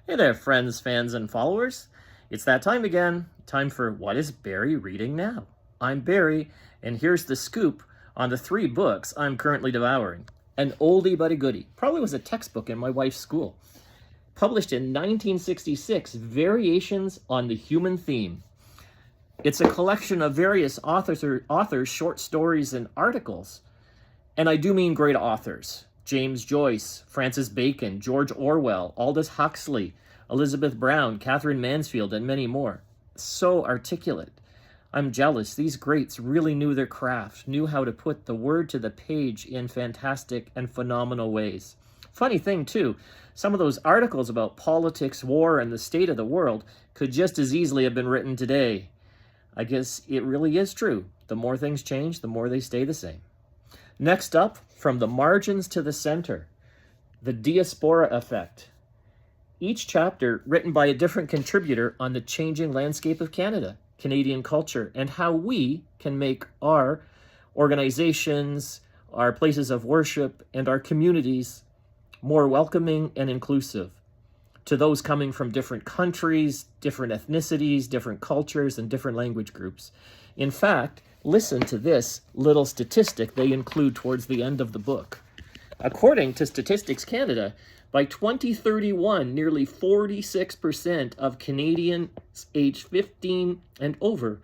Hey there, friends, fans, and followers. It's that time again. Time for What is Barry Reading Now? I'm Barry, and here's the scoop on the 3 books I'm currently devouring. An oldie but a goodie. Probably was a textbook in my wife's school. Published in 1966, Variations on the Human Theme. It's a collection of various authors' short stories and articles. And I do mean great authors. James Joyce, Francis Bacon, George Orwell, Aldous Huxley, Elizabeth Brown, Catherine Mansfield, and many more. So articulate. I'm jealous. These greats really knew their craft, knew how to put the word to the page in fantastic and phenomenal ways. Funny thing, too, some of those articles about politics, war, and the state of the world could just as easily have been written today. I guess it really is true. The more things change, the more they stay the same. Next up, From the Margins to the Center, The Diaspora Effect. Each chapter written by a different contributor on the changing landscape of Canada, Canadian culture, and how we can make our organizations, our places of worship, and our communities more welcoming and inclusive to those coming from different countries, different ethnicities, different cultures, and different language groups. In fact, listen to this little statistic they include towards the end of the book. According to Statistics Canada, by 2031, nearly 46% of Canadians aged 15 and over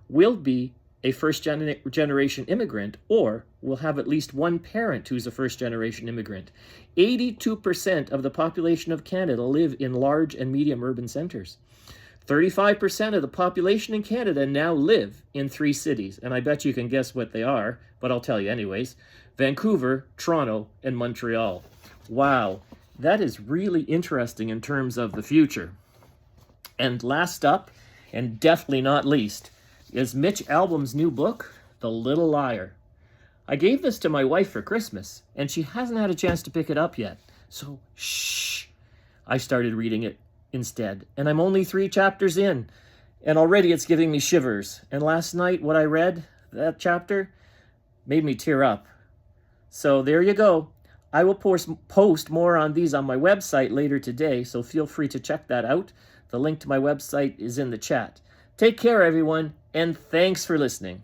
will be a first-generation immigrant or will have at least one parent who's a first-generation immigrant. 82% of the population of Canada live in large and medium urban centers. 35% of the population in Canada now live in 3 cities, and I bet you can guess what they are, but I'll tell you anyways. Vancouver, Toronto, and Montreal. Wow, that is really interesting in terms of the future. And last up, and definitely not least, is Mitch Albom's new book, The Little Liar. I gave this to my wife for Christmas, and she hasn't had a chance to pick it up yet. So, shh, I started reading it instead, and I'm only 3 chapters in, and already it's giving me shivers. And last night, what I read, that chapter, made me tear up. So there you go. I will post more on these on my website later today, so feel free to check that out. The link to my website is in the chat. Take care, everyone, and thanks for listening.